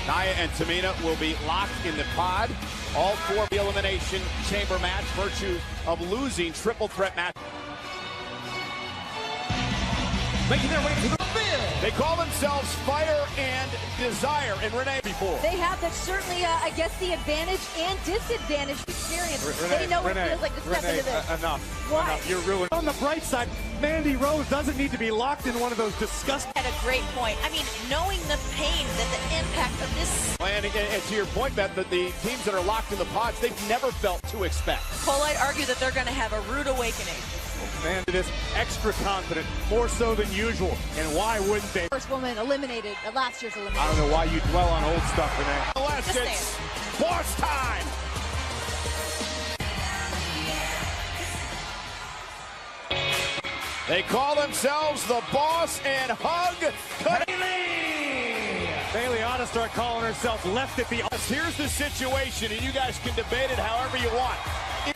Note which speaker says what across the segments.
Speaker 1: Nia and Tamina will be locked in the pod. All four the elimination chamber match, virtue of losing triple threat match.
Speaker 2: Making their way to the field.
Speaker 1: They call themselves Fire and Desire, and Renee before.
Speaker 3: They have that certainly, I guess, the advantage and disadvantage experience. They know what it feels like to step into this.
Speaker 1: Enough.
Speaker 3: Why?
Speaker 1: Enough. You're ruined.
Speaker 2: On the bright side, Mandy Rose doesn't need to be locked in one of those disgusting.
Speaker 4: At a great point. I mean, knowing the pain that the impact of this.
Speaker 1: And to your point, Beth, that the teams that are locked in the pods, they've never felt to expect.
Speaker 4: Cole, I'd argue that they're going to have a rude awakening.
Speaker 2: Man, it is extra confident, more so than usual. And why wouldn't they?
Speaker 3: First woman eliminated at last year's elimination.
Speaker 2: I don't know why you dwell on old stuff, Renee.
Speaker 1: Unless it's boss time. They call themselves the Boss and Hug
Speaker 2: Bailey ought to start calling herself left at the.
Speaker 1: Here's the situation, and you guys can debate it however you want.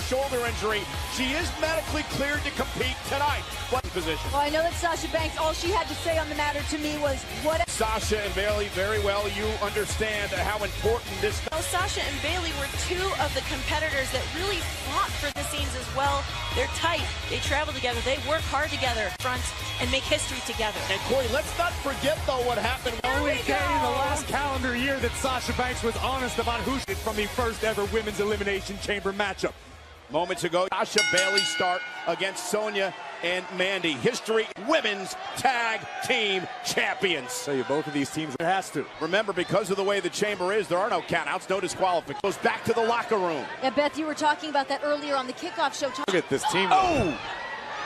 Speaker 1: Shoulder injury. She is medically cleared to compete tonight. What position?
Speaker 3: Well, I know that Sasha Banks, all she had to say on the matter to me was, what?
Speaker 1: Sasha and Bailey, very well, you understand how important this.
Speaker 4: Well, Sasha and Bailey were two of the competitors that really fought for the scenes as well. They're tight. They travel together. They work hard together, front, and make history together.
Speaker 1: And Corey, let's not forget, though, what happened.
Speaker 2: Only day in the last calendar year that Sasha Banks was honest about who she did from the first ever Women's Elimination Chamber matchup.
Speaker 1: Moments ago, Sasha Bailey start against Sonya and Mandy. History Women's Tag Team Champions.
Speaker 2: Tell you, both of these teams, it has to.
Speaker 1: Remember, because of the way the chamber is, there are no countouts, no disqualifications. Goes back to the locker room.
Speaker 3: Yeah, Beth, you were talking about that earlier on the kickoff show.
Speaker 2: Look at this team.
Speaker 1: Oh!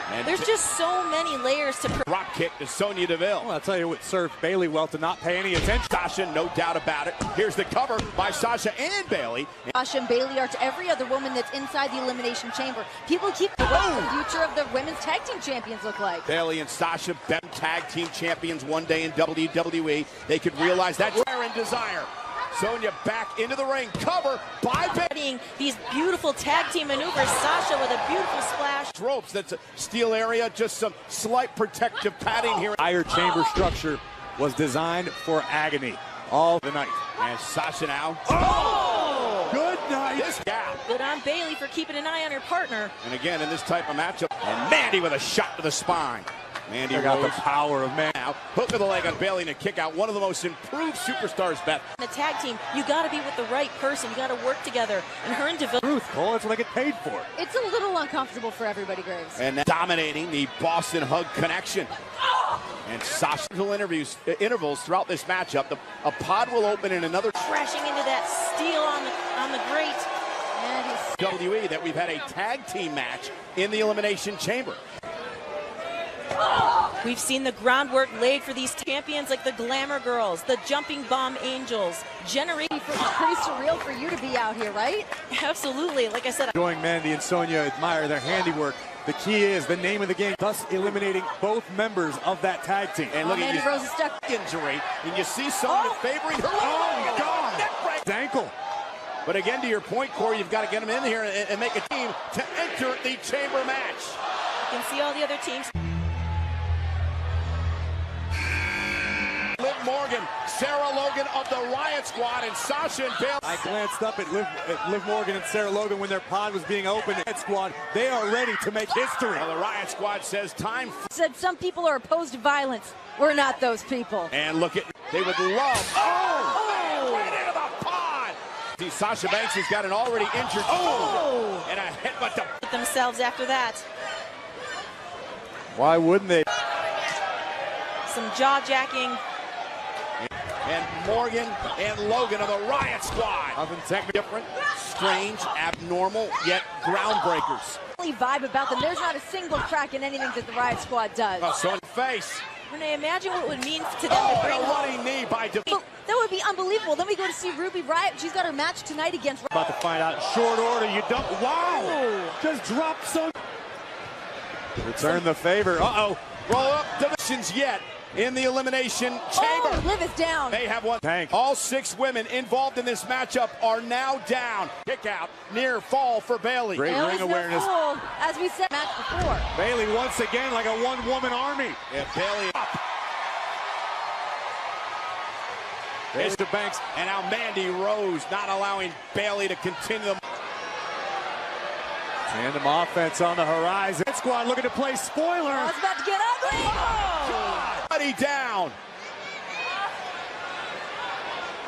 Speaker 1: And
Speaker 4: There's just so many layers to.
Speaker 1: Drop kick to Sonya Deville.
Speaker 2: Well, I'll tell you what served Bailey well to not pay any attention.
Speaker 1: Sasha, no doubt about it. Here's the cover by Sasha and Bailey.
Speaker 3: Sasha and Bailey are to every other woman that's inside the Elimination Chamber. People keep what the future of the women's tag team champions look like.
Speaker 1: Bailey and Sasha, been tag team champions one day in WWE. They could realize that. Fire and Desire. Sonya back into the ring. Cover by Bailey.
Speaker 4: These beautiful tag team maneuvers. Sasha with a beautiful splash.
Speaker 1: Ropes, that's a steel area, just some slight protective padding here.
Speaker 2: Entire chamber structure was designed for agony all the night.
Speaker 1: And Sasha now.
Speaker 2: Oh! Good night.
Speaker 1: This gap.
Speaker 4: Good on Bailey for keeping an eye on her partner.
Speaker 1: And again, in this type of matchup, and Mandy with a shot to the spine. Mandy
Speaker 2: got the
Speaker 1: Rose
Speaker 2: power of man.
Speaker 1: now. Hook of the leg on Bailey and a kick out. One of the most improved superstars, Beth.
Speaker 4: In a tag team, you got to be with the right person. You got to work together. And her and Deville.
Speaker 2: Truth, Cole, that's what I get paid for.
Speaker 3: It's a little uncomfortable for everybody, Graves.
Speaker 1: And dominating the Boston Hug connection. And Sasha intervals throughout this matchup. A pod will open in another.
Speaker 4: Crashing into that steel on the grate.
Speaker 1: WWE that we've had a tag team match in the Elimination Chamber.
Speaker 4: We've seen the groundwork laid for these champions like the Glamour Girls, the Jumping Bomb Angels, Generation.
Speaker 3: It's pretty surreal for you to be out here, right?
Speaker 4: Absolutely. Like I said,
Speaker 2: Enjoying Mandy and Sonya admire their handiwork. The key is the name of the game, thus eliminating both members of that tag team.
Speaker 1: And look at
Speaker 3: Mandy Rose is stuck.
Speaker 1: Injury, and you see Sonya favoring her.
Speaker 2: Oh, God! His ankle.
Speaker 1: But again, to your point, Corey, you've got to get them in here and make a team to enter the chamber match.
Speaker 4: you can see all the other teams.
Speaker 1: Liv Morgan, Sarah Logan of the Riot Squad, and Sasha and Bailey.
Speaker 2: I glanced up at Liv Morgan and Sarah Logan when their pod was being opened. Riot Squad, they are ready to make history.
Speaker 1: Now the Riot Squad says time.
Speaker 3: Said some people are opposed to violence. We're not those people.
Speaker 1: And look at, they would love. Oh! Right into the pod. See, Sasha Banks has got an already injured. Oh! And a headbutt to
Speaker 4: Themselves after that.
Speaker 2: Why wouldn't they?
Speaker 4: Some jaw jacking.
Speaker 1: And Morgan and Logan of the Riot Squad.
Speaker 2: Nothing technically
Speaker 1: Different, strange, abnormal, yet groundbreakers.
Speaker 3: Vibe about them. There's not a single crack in anything that the Riot Squad does.
Speaker 1: Oh, so in the face.
Speaker 4: Renee, imagine what it would mean to them
Speaker 1: Oh,
Speaker 4: to bring
Speaker 1: and a
Speaker 4: home.
Speaker 1: running knee by
Speaker 3: Well, that would be unbelievable. Then we go to see Ruby Riot. She's got her match tonight against.
Speaker 2: about to find out in short order. You don't. Wow! Just drop some. Return the favor. Uh-oh.
Speaker 1: Roll up divisions yet in the Elimination Chamber.
Speaker 3: Oh, Liv is down.
Speaker 1: They have one.
Speaker 2: Tank.
Speaker 1: All 6 women involved in this matchup are now down. Kick out, near fall for Bailey.
Speaker 2: Great
Speaker 3: There
Speaker 2: ring
Speaker 3: was no
Speaker 2: awareness.
Speaker 3: fool, as we said match before.
Speaker 2: Bailey once again like a one-woman army.
Speaker 1: Yeah, Bailey up.
Speaker 2: There's the Banks.
Speaker 1: And now Mandy Rose not allowing Bayley to continue.
Speaker 2: Tandem offense on the horizon. Squad looking to play spoiler.
Speaker 3: Oh, it's about to get ugly.
Speaker 1: God. Buddy down.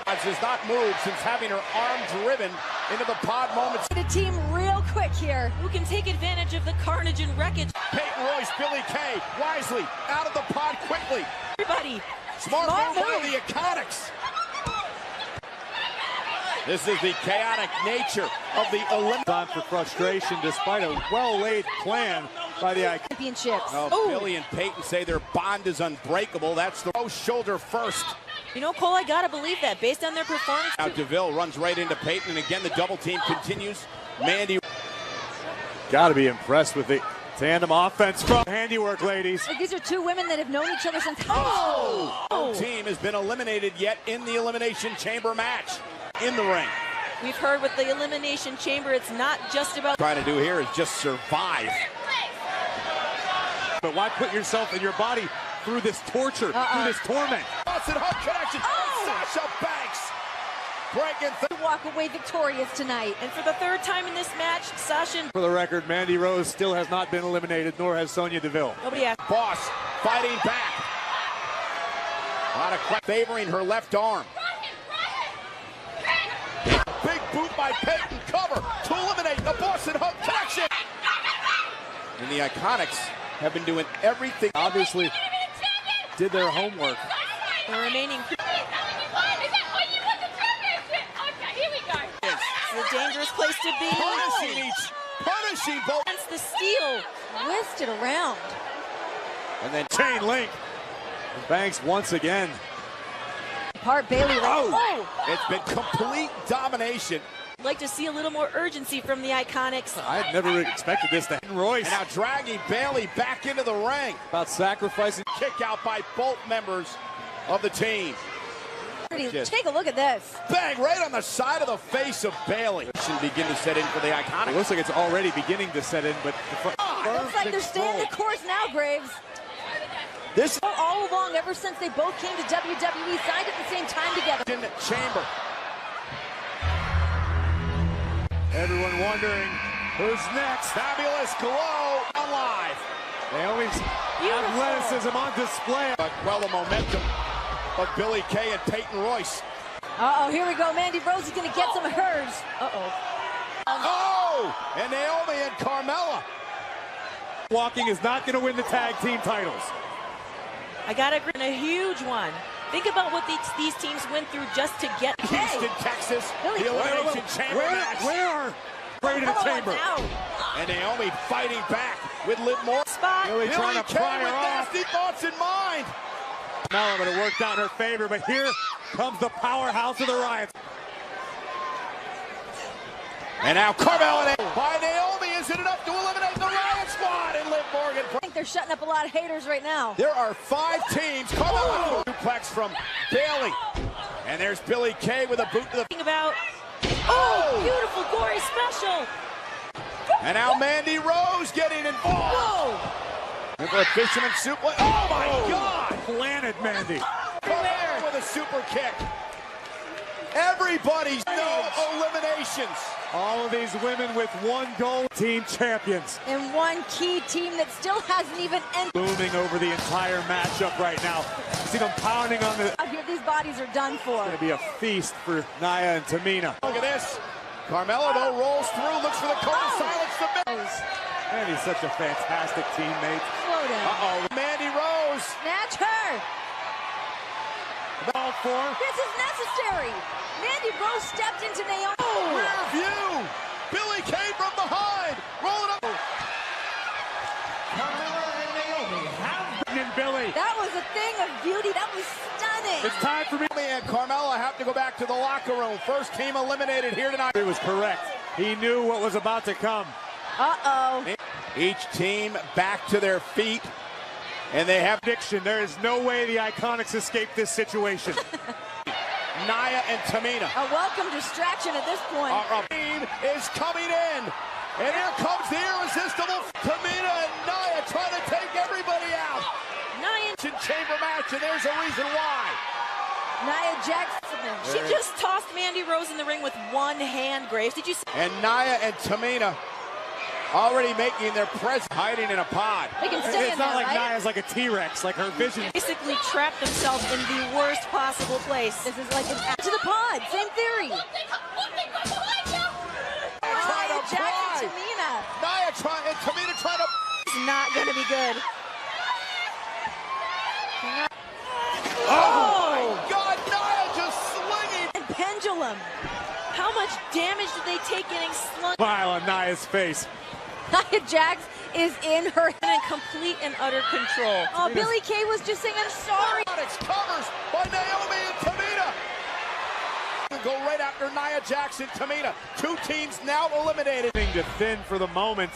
Speaker 1: Has not moved since having her arms riven into the pod moments.
Speaker 3: The team real quick here.
Speaker 4: Who can take advantage of the carnage and wreckage?
Speaker 1: Peyton Royce, Billy Kay, wisely out of the pod quickly.
Speaker 4: Everybody.
Speaker 1: Smart move by the Iconics. This is the chaotic nature of the Olympic.
Speaker 2: Time for frustration despite a well-laid plan by the Iconics.
Speaker 3: Championships.
Speaker 1: Billy and Peyton say their bond is unbreakable. That's the shoulder first.
Speaker 4: You know, Cole, I gotta believe that based on their performance.
Speaker 1: Now DeVille runs right into Peyton, and again the double team continues. Mandy.
Speaker 2: Got to be impressed with the tandem offense from handiwork, ladies.
Speaker 3: Like, these are two women that have known each other since
Speaker 1: No team has been eliminated yet in the Elimination Chamber match in the ring.
Speaker 4: We've heard with the Elimination Chamber, it's not just about
Speaker 1: Trying to do here is just survive.
Speaker 2: But why put yourself and your body through this torture, through this torment?
Speaker 1: Boston hook connection. Sasha Banks breaking through.
Speaker 3: walk away victorious tonight.
Speaker 4: And for the third time in this match, Sasha.
Speaker 2: For the record, Mandy Rose still has not been eliminated, nor has Sonya Deville.
Speaker 4: Nobody asked.
Speaker 1: Boss fighting back. A lot of favoring her left arm. Big boot by Peyton, cover to eliminate the Boston hook connection. And the Iconics have been doing everything.
Speaker 2: Obviously did their homework.
Speaker 4: The remaining. A dangerous place to be.
Speaker 1: Punishing both.
Speaker 4: Against the steel.
Speaker 3: Whisked it around.
Speaker 1: And then
Speaker 2: Chain link. Banks once again.
Speaker 3: Part Bayley.
Speaker 1: It's been complete domination.
Speaker 4: Like to see a little more urgency from the Iconics.
Speaker 2: I had never expected this to Royce.
Speaker 1: And now dragging Bayley back into the ring.
Speaker 2: About sacrificing.
Speaker 1: Kick out by both members of the team.
Speaker 3: Take a look at this.
Speaker 1: Bang, right on the side of the face of Bayley. Should begin to set in for the Iconics.
Speaker 2: It looks like it's already beginning to set in, but
Speaker 3: Looks like they're staying the course now, Graves.
Speaker 1: This
Speaker 3: all along, ever since they both came to WWE, signed at the same time together.
Speaker 1: in the chamber.
Speaker 2: everyone wondering who's next.
Speaker 1: Fabulous glow on live.
Speaker 2: Naomi's athleticism on display.
Speaker 1: But well, the momentum of Billy Kay and Peyton Royce.
Speaker 3: Uh-oh, here we go. Mandy Rose is going to get some of hers. Uh-oh.
Speaker 1: Oh, and Naomi and Carmella.
Speaker 2: Walking is not going to win the tag team titles.
Speaker 4: I got to agree on a huge one. Think about what these teams went through just to get.
Speaker 1: Houston, Texas,
Speaker 3: Billy,
Speaker 1: the Elimination Chamber match.
Speaker 2: Where? Right in the chamber.
Speaker 1: And Naomi fighting back with Liv Morgan.
Speaker 4: Spot.
Speaker 2: Billy trying to pry her
Speaker 1: with
Speaker 2: off.
Speaker 1: nasty thoughts in mind.
Speaker 2: Now but it worked out in her favor, but here comes the powerhouse of the Riots.
Speaker 1: And now Carmella by Naomi. Is it enough to eliminate the Riot Squad? And Liv Morgan.
Speaker 3: I think they're shutting up a lot of haters right now.
Speaker 1: There are 5 teams. Carmella suplex from Bayley. And there's Billy Kay with a boot to the.
Speaker 4: Think about.
Speaker 1: Oh!
Speaker 4: Beautiful, gory special.
Speaker 1: And now Mandy Rose getting involved.
Speaker 3: Whoa!
Speaker 1: And for a fisherman suplex. Oh my God!
Speaker 2: Planted Mandy.
Speaker 1: Carmella with a super kick. Everybody's no eliminations.
Speaker 2: All of these women with one goal, team champions.
Speaker 3: And one key team that still hasn't even entered.
Speaker 2: Booming over the entire matchup right now. See them pounding on the.
Speaker 3: Out here, these bodies are done for.
Speaker 2: It's going to be a feast for Nia and Tamina.
Speaker 1: Look at this. Carmella though rolls through, looks for the code to silence the miss.
Speaker 2: Mandy's such a fantastic teammate.
Speaker 3: Slow down.
Speaker 1: Mandy Rose.
Speaker 3: Snatch her.
Speaker 2: Ball for.
Speaker 3: This is necessary. Mandy Rose stepped into Naomi.
Speaker 1: Rear view. Billy Kay from behind. Rolling up.
Speaker 2: Carmella and Naomi have and Billy.
Speaker 3: That was a thing of beauty. That was stunning.
Speaker 2: It's time for me.
Speaker 1: And Carmella have to go back to the locker room. First team eliminated here tonight.
Speaker 2: He was correct. He knew what was about to come.
Speaker 3: Uh-oh.
Speaker 1: Each team back to their feet. And they have
Speaker 2: Prediction. There is no way the Iconics escape this situation.
Speaker 1: Nia and Tamina.
Speaker 3: A welcome distraction at this point.
Speaker 1: Our team is coming in. And here comes the irresistible Tamina and Nia trying to take everybody out.
Speaker 4: Nia
Speaker 1: Chamber match, and there's a reason why.
Speaker 3: Nia Jax
Speaker 4: She just tossed Mandy Rose in the ring with one hand, Graves. Did you see?
Speaker 1: And Nia and Tamina already making their presence, hiding in a pod.
Speaker 3: They can stay
Speaker 2: It's
Speaker 3: in
Speaker 2: not
Speaker 3: there,
Speaker 2: like
Speaker 3: right?
Speaker 2: Nia's like a T-Rex, like her vision.
Speaker 4: Basically trapped themselves in the worst possible place.
Speaker 3: This is like to the pod. Same theory.
Speaker 1: Trying to
Speaker 3: Jax
Speaker 1: fly.
Speaker 3: and Tamina.
Speaker 1: Nia trying, and Tamina trying to.
Speaker 4: It's not going to be good.
Speaker 1: Oh my God, Nia just slinging.
Speaker 4: And pendulum. How much damage did they take getting slung?
Speaker 2: Smile on Nia's face.
Speaker 3: Nia Jax is in her
Speaker 4: In complete and utter control.
Speaker 3: Oh, Billie Kay was just saying, I'm sorry.
Speaker 1: Covers by Naomi and Tamina. Go right after Nia Jax and Tamina. Two teams now eliminated.
Speaker 2: To thin for the moment.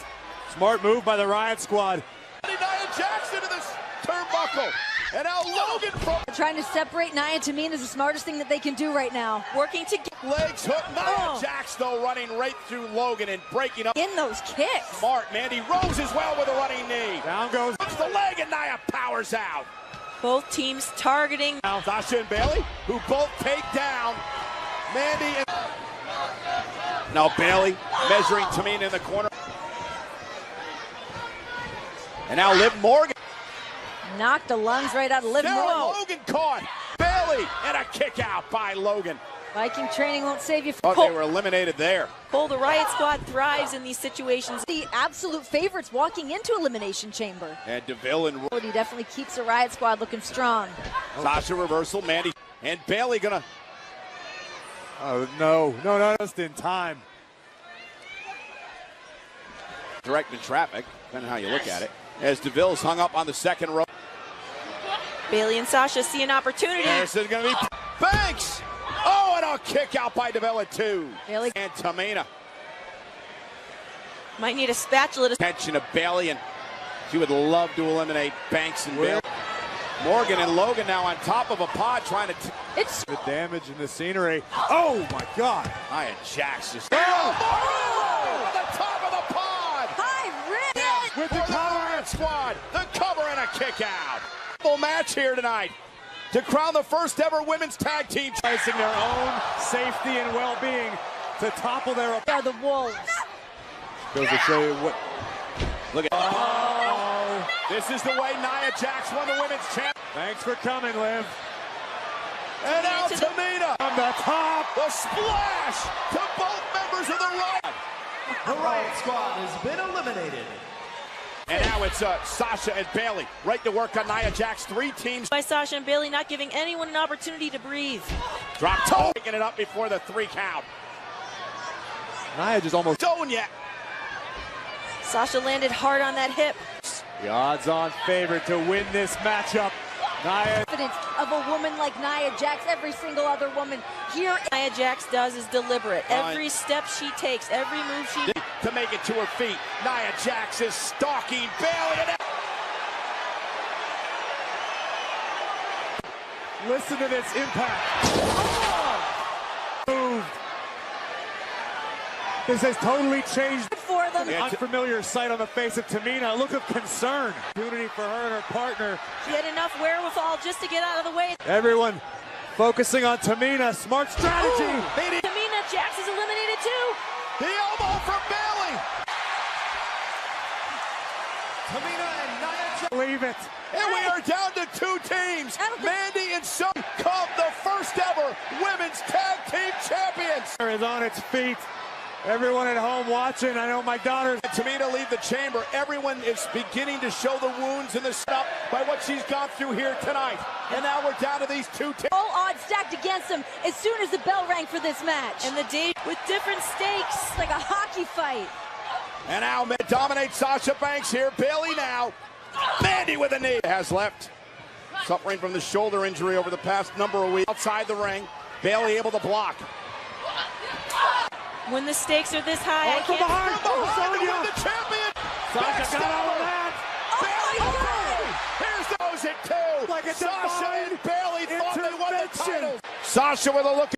Speaker 2: Smart move by the Riot Squad.
Speaker 1: Nia Jax into this turnbuckle. And now Logan from
Speaker 3: Trying to separate Nia and Tamina is the smartest thing that they can do right now.
Speaker 4: Working together.
Speaker 1: legs hook. Nia Jax though running right through Logan and breaking up.
Speaker 3: In those kicks.
Speaker 1: Smart. Mandy Rose as well with a running knee.
Speaker 2: Down goes.
Speaker 1: Hooks the leg and Nia powers out.
Speaker 4: Both teams targeting.
Speaker 1: Sasha and Bayley, who both take down Mandy and... Now Bayley measuring Tamina in the corner. And now Liv Morgan.
Speaker 3: Knocked the lungs right out of Liv
Speaker 1: Now
Speaker 3: Morgan.
Speaker 1: Logan caught. Bayley and a kick out by Logan.
Speaker 3: Viking training won't save you.
Speaker 1: But they were eliminated there.
Speaker 4: Cole, the Riot Squad thrives in these situations.
Speaker 3: The absolute favorites walking into Elimination Chamber.
Speaker 1: And DeVille and
Speaker 3: He definitely keeps the Riot Squad looking strong.
Speaker 1: Sasha reversal. Mandy and Bayley gonna...
Speaker 2: Oh, no, not just in time.
Speaker 1: Directing traffic, depending on how you look at it. As DeVille's hung up on the second row.
Speaker 4: Bayley and Sasha see an opportunity.
Speaker 1: This is going to be Banks. Oh, and a kick out by DeVille at two.
Speaker 3: Bayley.
Speaker 1: And Tamina.
Speaker 4: Might need a spatula to...
Speaker 1: Attention of Bayley, and she would love to eliminate Banks and Bayley. Morgan and Logan now on top of a pod trying to...
Speaker 3: It's
Speaker 2: The damage in the scenery. Oh, my God.
Speaker 1: Nia Jax just... Oh! The top of the pod!
Speaker 3: high risk.
Speaker 2: With the
Speaker 1: For the
Speaker 2: cover.
Speaker 1: Riot Squad, the cover and a kick out. Full match here tonight to crown the first ever women's tag team.
Speaker 2: Placing their own safety and well-being to topple their
Speaker 3: Are the Wolves.
Speaker 2: Goes to show you what.
Speaker 1: Look at oh. This is the way Nia Jax won the women's champ.
Speaker 2: Thanks for coming, Liv.
Speaker 1: And now Tamina
Speaker 2: On the top.
Speaker 1: the splash to both members of the Riot.
Speaker 5: The Riot Squad has been eliminated.
Speaker 1: And now it's Sasha and Bayley right to work on Nia Jax. Three teams.
Speaker 4: By Sasha and Bayley not giving anyone an opportunity to breathe.
Speaker 1: Drop toe. Picking it up before the 3 count.
Speaker 2: Nia just almost.
Speaker 1: Sonya.
Speaker 4: Sasha landed hard on that hip.
Speaker 2: The odds-on favorite to win this matchup. Nia.
Speaker 3: Confidence of a woman like Nia Jax. Every single other woman here.
Speaker 4: Nia Jax does is deliberate. Every step she takes, every move she...
Speaker 1: To make it to her feet. Nia Jax is stalking Bayley. And
Speaker 2: Listen to this impact. Oh! Moved. This has totally changed.
Speaker 3: For them.
Speaker 2: An unfamiliar sight on the face of Tamina. A look of concern. Opportunity for her and her partner.
Speaker 4: She had enough wherewithal just to get out of the way.
Speaker 2: Everyone focusing on Tamina. Smart strategy.
Speaker 4: Tamina Jax is eliminated too.
Speaker 1: the elbow from Bayley.
Speaker 5: Tamina and Nia Jax.
Speaker 2: Believe it.
Speaker 1: And we are down to 2 teams. Mandy and Sonya become the first ever women's tag team champions.
Speaker 2: Is on its feet. Everyone at home watching. I know my daughter's.
Speaker 1: Tamina leave the chamber. Everyone is beginning to show the wounds and the stuff by what she's gone through here tonight. And now we're down to these 2 teams.
Speaker 3: All odds stacked against them as soon as the bell rang for this match.
Speaker 4: And the day with different stakes.
Speaker 3: It's like a hockey fight.
Speaker 1: And now dominates Sasha Banks here. Bayley now. Mandy with a knee. Has left. Suffering from the shoulder injury over the past number of weeks. Outside the ring. Bayley able to block.
Speaker 4: When the stakes are this high, I
Speaker 2: From
Speaker 4: can't...
Speaker 2: behind.
Speaker 1: Oh,
Speaker 2: Sonya.
Speaker 1: the champion.
Speaker 2: Sasha got all of that.
Speaker 1: Here's those at 2.
Speaker 2: Like a
Speaker 1: Sasha
Speaker 2: divine
Speaker 1: and Bayley thought they won the
Speaker 2: intervention.
Speaker 1: title. Sasha with a look.